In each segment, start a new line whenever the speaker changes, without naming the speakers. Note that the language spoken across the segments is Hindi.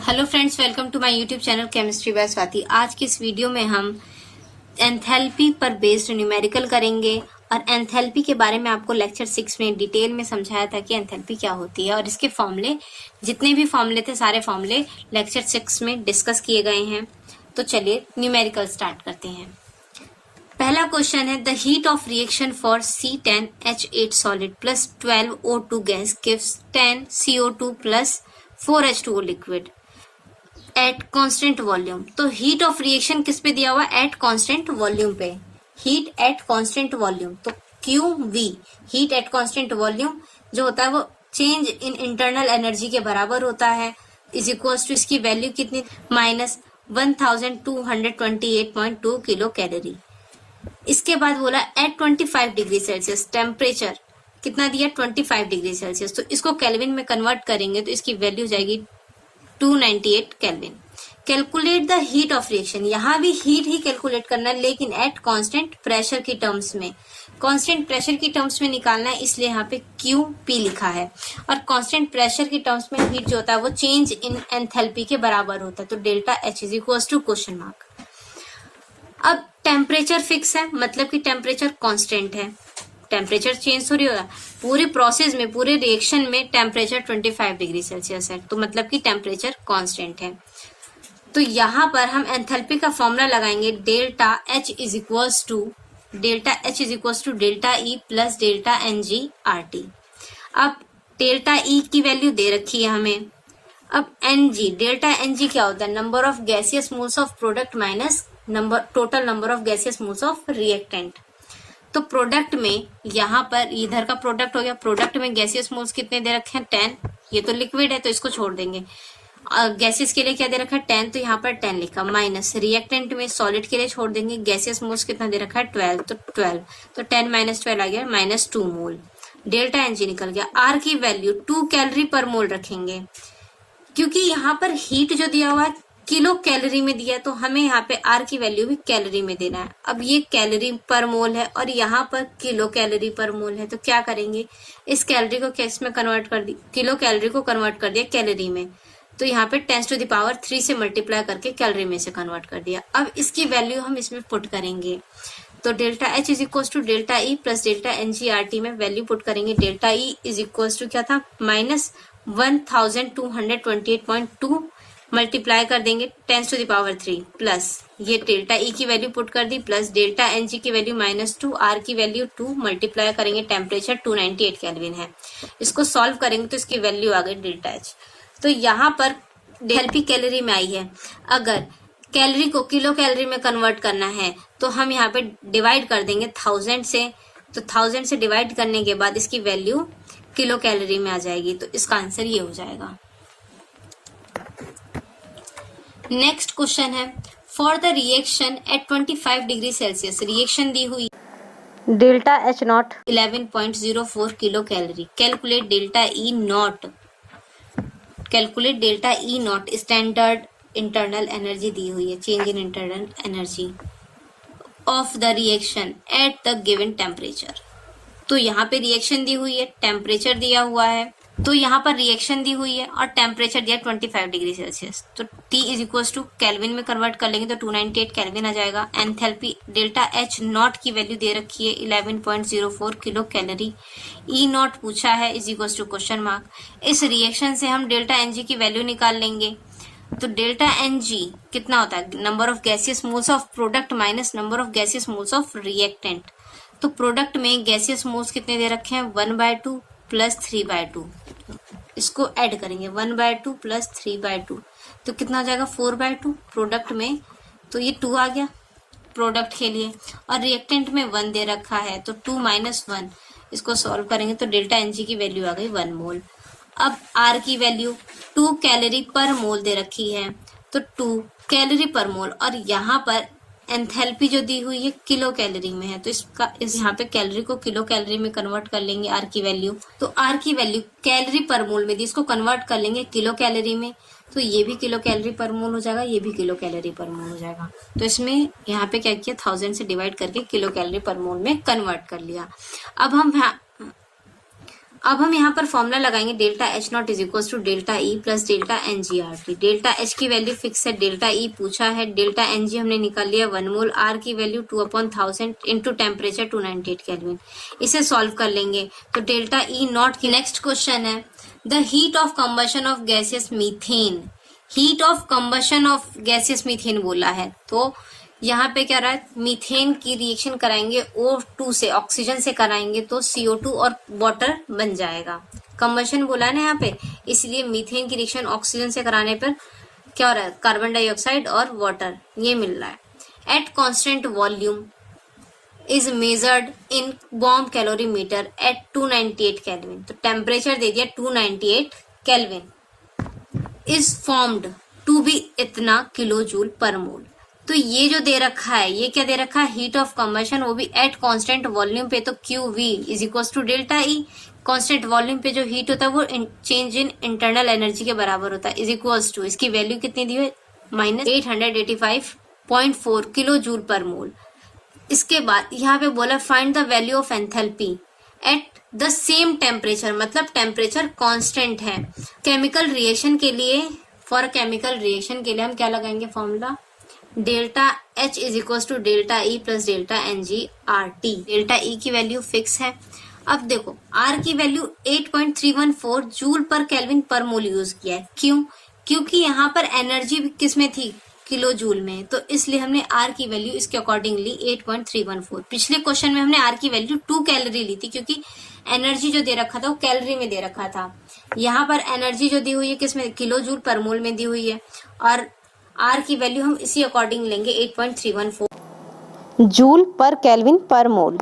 Hello friends, welcome to my YouTube channel chemistry by Swati. आज की इस वीडियो में हम एंथैल्पी पर बेस्ड न्यूमेरिकल करेंगे और एंथैल्पी के बारे में आपको लेक्चर 6 में डिटेल में समझाया था कि एंथैल्पी क्या होती है और इसके फॉर्मूले, जितने भी फॉर्मूले थे सारे फॉर्मूले लेक्चर 6 में डिस्कस किए गए हैं। तो चलिए न्यूमेरिकल स्टार्ट करते हैं। पहला क्वेश्चन है, the heat of reaction for C10H8 solid plus 12 O2 gas gives 10 CO2 plus 4 H2O liquid at constant volume. तो हीट ऑफ रिएक्शन किस पे दिया हुआ? एट कांस्टेंट वॉल्यूम पे। हीट एट कांस्टेंट वॉल्यूम, तो QV heat at constant volume जो होता है वो चेंज इन इंटरनल एनर्जी के बराबर होता है। इज इक्वल्स टू इसकी वैल्यू कितनी? Minus 1228.2 kilo calorie. इसके बाद बोला एट 25 डिग्री सेल्सियस टेम्परेचर कितना दिया? 25 डिग्री सेल्सियस। तो इसको केल्विन में कन्वर्ट करेंगे तो इसकी वैल्यू जाएगी 298 kelvin. Calculate the heat of reaction, यहाँ भी हीट ही कैलकुलेट करना है लेकिन एट कांस्टेंट प्रेशर की टर्म्स में। कांस्टेंट प्रेशर की टर्म्स में निकालना है, इसलिए यहाँ पे QP लिखा है। और कांस्टेंट प्रेशर की टर्म्स में हीट जो होता है वो चेंज इन एंथैल्पी के बराबर होता है। तो delta H is equals to question mark. अब टेम्परेचर फिक्स है, मतलब कि टेम्परेचर कांस्टेंट है, टेम्परेचर चेंज थोड़ी होगा। पूरे प्रोसेस में, पूरे रिएक्शन में टेम्परेचर 25 डिग्री सेल्सियस है, तो मतलब कि टेम्परेचर कांस्टेंट है। तो यहाँ पर हम एंथैल्पी का फॉर्मूला लगाएंगे, delta H is equals to delta E plus delta NG/RT। अब डेल्टा E की वैल्यू दे रखी है हमें। अब NG, डेल्टा NG क्या होता है? Number of gaseous moles of product minus total number of gaseous moles of reactant. तो प्रोडक्ट में, यहाँ पर इधर का प्रोडक्ट हो गया, प्रोडक्ट में गैसियस मोल्स कितने दे रखे हैं? 10। ये तो लिक्विड है तो इसको छोड़ देंगे। गैसेस के लिए क्या दे रखा है? 10, तो यहाँ पर 10 लिखा। माइनस रिएक्टेंट में सॉलिड के लिए छोड़ देंगे, गैसियस मोल्स कितना दे रखा है? 12, तो 12, तो 10 माइनस 12 आ गया -2 मोल। डेल्टा NG निकल गया। R की वैल्यू 2 कैलोरी पर मोल रखेंगे, क्योंकि यहाँ पर हीट जो दिया हुआ है किलो कैलोरी में दिया है, तो हमें यहाँ पे R की वैल्यू भी कैलोरी में देना है। अब ये कैलोरी पर मोल है और यहाँ पर किलो कैलोरी पर मोल है, तो क्या करेंगे? इस कैलोरी को किस में कन्वर्ट कर दी? किलो कैलोरी को कन्वर्ट कर दिया कैलोरी में, तो यहाँ पे 10⁻³ से मल्टीप्लाई करके कैलोरी में से कन्वर्ट कर दिया। अब इसकी वैल्यू हम इसमें पुट करेंगे, तो delta H is equals to delta E plus delta NG/RT में वैल्यू पुट करेंगे। Delta E is equals to क्या था? माइनस 1228.2 मल्टीप्लाई कर देंगे 10⁻³ प्लस ये डेल्टा E की वैल्यू पुट कर दी प्लस डेल्टा NG की वैल्यू -2, R की वैल्यू 2 मल्टीप्लाई करेंगे, टेम्परेचर 298 केल्विन है। इसको सॉल्व करेंगे तो इसकी वैल्यू आ गई डेल्टा H। तो यहाँ पर एंथैल्पी कैलोरी में आई है। अगर कैलोरी को किलो कैलोरी में कन्वर्ट करना है तो हम यहाँ पे डिवाइड कर देंगे 1000 से, तो 1000 से डिवाइड करने के बाद इसकी वैल्यू किलो कैलोरी में आ जाएगी। तो इसका आंसर ये हो जाएगा। नेक्स्ट क्वेश्चन है, for the reaction at 25 degree Celsius, reaction दी हुई
delta H nought
11.04 kilo calorie. Calculate delta E nought standard internal energy दी हुई है, change in internal energy of the reaction at the given temperature. तो यहाँ पे रिएक्शन दी हुई है, टेम्परेचर दिया हुआ है, तो यहाँ पर रिएक्शन दी हुई है और टेम्परेचर दिया 25 डिग्री सेल्सियस। तो T is equals to kelvin में कन्वर्ट कर लेंगे तो 298 केल्विन आ जाएगा। एंथैल्पी डेल्टा H नॉट की वैल्यू दे रखी है 11.04 किलो कैलोरी। E नॉट पूछा है is equals to question mark. इस रिएक्शन से हम डेल्टा NG की वैल्यू निकाल लेंगे, तो डेल्टा NG कितना होता है? Number of gaseous moles of product minus number of gaseous moles of reactant. तो प्रोडक्ट में गैसियस मोल्स कितने दे रखे हैं? 1/2 प्लस 3/2। इसको ऐड करेंगे 1/2 प्लस 3/2, तो कितना आ जाएगा? 4/2 प्रोडक्ट में, तो ये 2 आ गया प्रोडक्ट के लिए। और रिएक्टेंट में 1 दे रखा है, तो 2 - 1, इसको सॉल्व करेंगे तो डेल्टा NG की वैल्यू आ गई 1 मोल। अब R की वैल्यू 2 कैलोरी पर मोल दे रखी है, तो 2 कैलोरी पर मोल, और यहाँ पर एंथैल्पी जो दी हुई है किलो कैलोरी में है, तो यहाँ पे कैलोरी को किलो कैलोरी में कन्वर्ट कर लेंगे R की वैल्यू। तो R की वैल्यू कैलोरी पर मोल में दी, इसको कन्वर्ट कर लेंगे किलो कैलोरी में, तो ये भी किलो कैलोरी पर मोल हो जाएगा, ये भी किलो कैलोरी पर मोल हो जाएगा। तो इसमें यहाँ पे क्या किया? 1000 से डिवाइड करके किलो कैलोरी पर मोल में कन्वर्ट कर लिया। अब हम यहाँ पर फॉर्मूला लगाएंगे delta H naught is equal to delta E plus delta N G R T. Delta H की वैल्यू फिक्स है, डेल्टा ई पूछा है, डेल्टा एन जी हमने निकाल लिया 1 मोल, आर की वैल्यू 2/1000 इंटू टेम्परेचर 298 केल्विन। इसे सॉल्व कर लेंगे तो डेल्टा ई नॉट की नेक्स्ट क्वेश्चन है the heat of combustion of gaseous methane. Heat of combustion of gaseous methane बोला है, तो यहाँ पे क्या रहा है, मीथेन की रिएक्शन कराएंगे O2 से, ऑक्सीजन से कराएंगे तो CO2 और वाटर बन जाएगा। कंबशन बोला है ना यहाँ पे, इसलिए मीथेन की रिएक्शन ऑक्सीजन से कराने पर क्या हो रहा है, कार्बन डाइऑक्साइड और वाटर ये मिल रहा है। At constant volume is measured in bomb calorimeter at 298 kelvin. तो टेम्परेचर दे दिया 298 kelvin. Is formed to be इतना किलो जूल पर मोल। तो ये जो दे रखा है, ये क्या दे रखा है, हीट ऑफ कंबशन, वो भी एट कांस्टेंट वॉल्यूम पे, तो QV is equal to delta E. Constant volume पे जो हीट होता है वो चेंज इन इंटरनल एनर्जी के बराबर होता है, इज इक्वल टू, इसकी वैल्यू कितनी दी हुई, -885.4 किलो जूल पर मोल। इसके बाद यहाँ पे बोला find the value of enthalpy at the same temperature, मतलब टेम्परेचर कांस्टेंट है। केमिकल रिएक्शन के लिए, फॉर केमिकल रिएक्शन के लिए हम क्या लगाएंगे formula, delta H is equal to delta E plus delta NgRT। Delta E की वैल्यू फिक्स है। अब देखो R की वैल्यू 8.314 जूल पर केल्विन पर मोल यूज किया है। क्यों? क्योंकि यहाँ पर एनर्जी किस में थी, किलो जूल में, तो इसलिए हमने R की वैल्यू इसके अकॉर्डिंगली 8.314। पिछले क्वेश्चन में हमने R की वैल्यू 2 कैलोरी ली थी, क्योंकि एनर्जी जो दे रखा था वो कैलोरी में दे रखा था। यहाँ पर एनर्जी जो दी हुई है किस में, किलो जूल पर मोल में दी हुई है, और R की वैल्यू हम इसी अकॉर्डिंग लेंगे 8.314
जूल पर केल्विन पर मोल।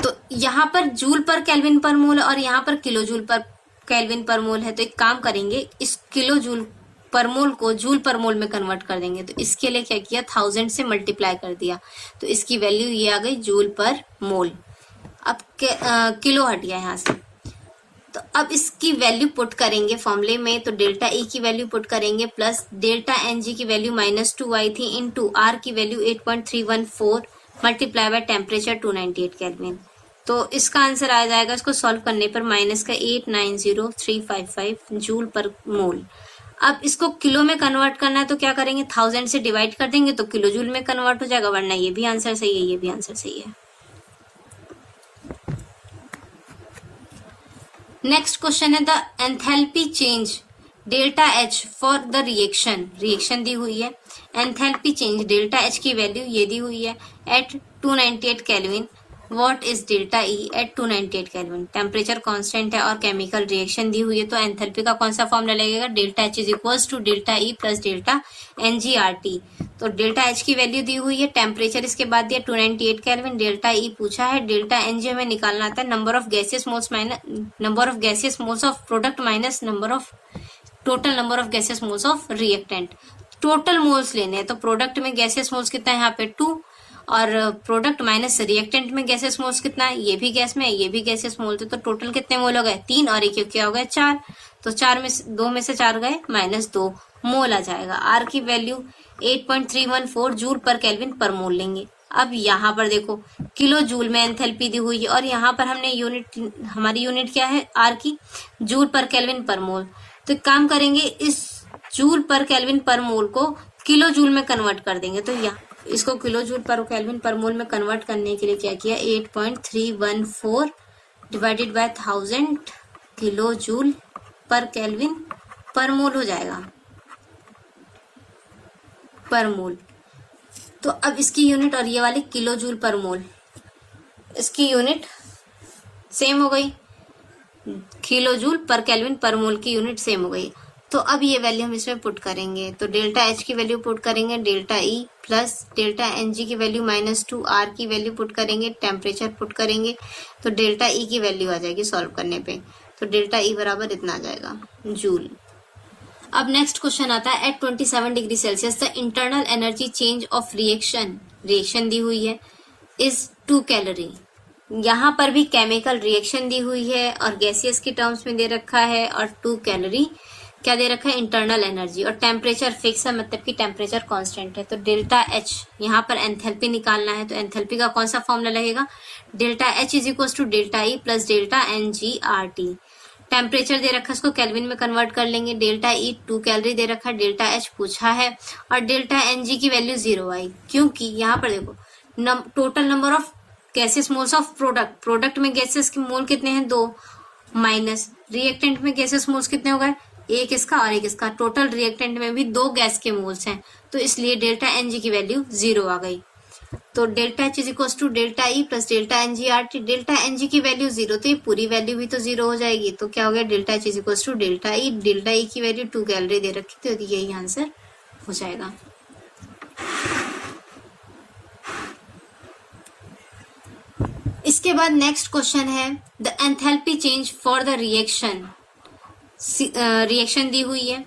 तो यहाँ पर जूल पर केल्विन पर मोल और यहाँ पर किलो जूल पर केल्विन पर मोल है, तो एक काम करेंगे, इस किलो जूल पर मोल को जूल पर मोल में कन्वर्ट कर देंगे। तो इसके लिए क्या किया, 1000 से मल्टीप्लाई कर दिया, तो इसकी वैल्यू ये आ गई जूल पर मोल। अब किलो हट गया यहाँ से, तो अब इसकी वैल्यू पुट करेंगे फॉर्मूले में, तो डेल्टा ई की वैल्यू पुट करेंगे प्लस डेल्टा NG की वैल्यू -2 आई थी इनटू R की value 8.314 multiply by temperature 298 kelvin. तो इसका आंसर आ जाएगा, इसको सॉल्व करने पर माइनस का 890355 जूल पर मोल। अब इसको किलो में कन्वर्ट करना है, तो क्या करेंगे, 1000 से डिवाइड कर देंगे तो किलो जूल में कन्वर्ट हो जाएगा, वरना ये भी आंसर सही है, ये भी आंसर सही है। नेक्स्ट क्वेश्चन है the enthalpy change delta H for the reaction दी हुई है। एंथैल्पी चेंज डेल्टा H की वैल्यू ये दी हुई है at 298 kelvin. What is delta E at 298 kelvin. Temperature constant है और केमिकल रिएक्शन दी हुई है, तो एंथैल्पी का कौन सा फॉर्मूला लगेगा, delta H is equal to delta E plus delta NgRT। तो डेल्टा H की वैल्यू दी हुई है, टेम्परेचर इसके बाद दिया 298 केल्विन, डेल्टा E पूछा है, डेल्टा Ng हमें निकालना आता है, number of gaseous moles minus number of gaseous moles of product minus total number of gaseous moles of reactant. Total moles लेने हैं, तो प्रोडक्ट में गैसियस मोल्स कितना है यहाँ पे 2, और प्रोडक्ट माइनस रिएक्टेंट में गैसियस मोल्स कितना है, ये भी गैस में ये भी गैसियस मोल थे, तो टोटल कितने मोल हो गए 3, और एक क्या हो गए 4, तो 2 में से 4 गए -2 मोल आ जाएगा। R की वैल्यू 8.314 जूल पर केल्विन पर मोल लेंगे। अब यहाँ पर देखो किलो जूल में एंथैल्पी दी हुई है, और यहाँ पर हमने हमारी यूनिट क्या है R की, जूल पर केल्विन पर मोल। तो काम करेंगे, इस जूल पर केल्विन पर मोल को किलो जूल में कन्वर्ट कर देंगे, तो यहाँ इसको किलो जूल पर केल्विन पर मोल में कन्वर्ट करने के लिए क्या किया, 8.314 डिवाइडेड बाय 1000 किलो जूल पर केल्विन पर मोल हो जाएगा, पर मोल। तो अब इसकी यूनिट और ये वाली किलो जूल पर मोल, इसकी यूनिट सेम हो गई, किलो जूल पर केल्विन पर मोल की यूनिट सेम हो गई। तो अब ये वैल्यू हम इसमें पुट करेंगे, तो डेल्टा H की वैल्यू पुट करेंगे, delta E plus delta Ng की वैल्यू -2, R की वैल्यू पुट करेंगे, टेम्परेचर पुट करेंगे, तो डेल्टा E की वैल्यू आ जाएगी सॉल्व करने पे, तो डेल्टा E बराबर इतना आ जाएगा जूल। अब नेक्स्ट क्वेश्चन आता है at 27 degree Celsius the internal energy change of reaction दी हुई है इज 2 कैलोरी। यहाँ पर भी केमिकल रिएक्शन दी हुई है और गैसियस की टर्म्स में दे रखा है और 2 कैलोरी क्या दे रखा है, इंटरनल एनर्जी, और टेम्परेचर फिक्स है, मतलब कि टेम्परेचर कांस्टेंट है। तो डेल्टा एच, यहाँ पर एंथैल्पी निकालना है, तो एंथैल्पी का कौन सा फॉर्मूला लगेगा, delta H is equal to delta E plus delta N G R T. Temperature दे रखा है, इसको केल्विन में कन्वर्ट कर लेंगे। डेल्टा ई 2 कैलोरी दे रखा है, डेल्टा एच पूछा है, और डेल्टा एन जी की वैल्यू 0 आई, क्योंकि यहाँ पर देखो total number of gases moles of product में गैसेस के मोल कितने हैं, 2, माइनस रिएक्टेंट में गैसेस मोल्स कितने हो गए, एक इसका और एक इसका, टोटल रिएक्टेंट में भी 2 गैस के मोल्स हैं, तो इसलिए डेल्टा एन जी की वैल्यू 0 आ गई। तो delta H is equal to delta E plus delta N G R T. Delta N G की वैल्यू 0, तो ये पूरी वैल्यू भी तो 0 हो जाएगी। तो क्या हो गया, delta H is equal to delta E की वैल्यू 2 कैलोरी दे रखी थी, तो यही आंसर हो जाएगा। इसके बाद नेक्स्ट क्वेश्चन है, the enthalpy change for the reaction. Reaction दी हुई है।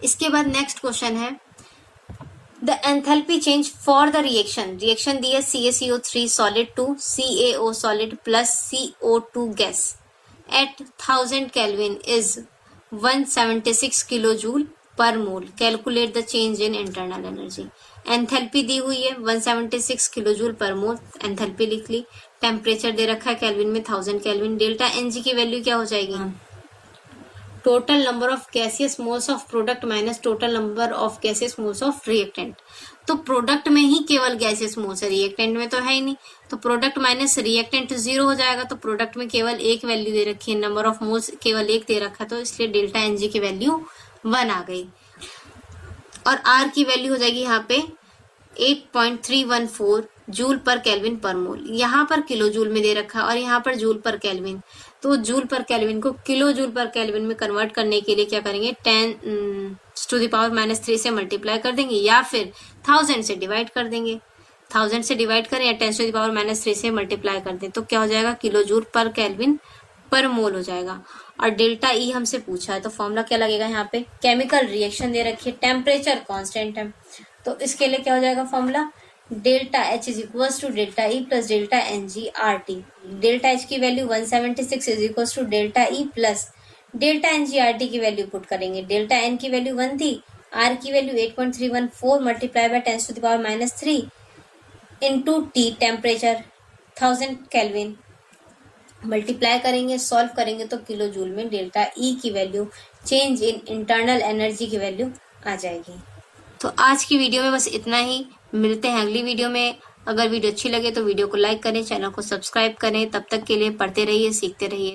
इसके बाद नेक्स्ट क्वेश्चन है, the enthalpy change for the reaction. Reaction दी है CaCO3 solid to CaO solid plus CO2 gas at 1000 kelvin is 176 kilo joule per mole. Calculate the change in internal energy. Enthalpy दी हुई है 176 किलो जूल पर मोल, एंथैल्पी लिख ली। टेम्परेचर दे रखा है केल्विन में 1000 केल्विन। डेल्टा एनजी की वैल्यू क्या हो जाएगी, total number of gaseous moles of product minus total number of gaseous moles of reactant. तो प्रोडक्ट में ही केवल गैसियस मोल्स है, रिएक्टेंट में तो है ही नहीं, तो प्रोडक्ट माइनस रिएक्टेंट 0 हो जाएगा। तो प्रोडक्ट में केवल एक वैल्यू दे रखी है, नंबर ऑफ मोल्स केवल एक दे रखा है, तो इसलिए डेल्टा एनजी की वैल्यू 1 आ गई। और आर की वैल्यू हो जाएगी यहाँ पे 8.314 जूल पर केल्विन पर मोल। यहाँ पर किलो जूल में दे रखा है और यहाँ पर जूल पर केल्विन, तो जूल पर केल्विन को किलो जूल पर केल्विन में कन्वर्ट करने के लिए क्या करेंगे, 10⁻³ से मल्टीप्लाई कर देंगे, या फिर 1000 से डिवाइड कर देंगे। 1000 से डिवाइड करें या 10⁻³ से मल्टीप्लाई कर दें, तो क्या हो जाएगा, किलो जूल पर केल्विन पर मोल हो जाएगा। और डेल्टा ई हमसे पूछा है, तो फॉर्मूला क्या लगेगा, यहाँ पे केमिकल रिएक्शन दे रखी है, टेम्परेचर कांस्टेंट है, तो इसके लिए क्या हो जाएगा formula, delta H is equal to delta E plus delta N G R T. Delta H की value 176 is equal to delta E plus delta N G R T की वैल्यू पुट करेंगे। डेल्टा एन की वैल्यू 1 थी, आर की value 8.314 multiply by 10⁻³ into T temperature 1000 kelvin multiply करेंगे, सॉल्व करेंगे तो किलो जूल में डेल्टा ई की value, change in internal energy की वैल्यू आ जाएगी। तो आज की वीडियो में बस इतना ही, मिलते हैं अगली वीडियो में। अगर वीडियो अच्छी लगे तो वीडियो को लाइक करें, चैनल को सब्सक्राइब करें। तब तक के लिए पढ़ते रहिए, सीखते रहिए।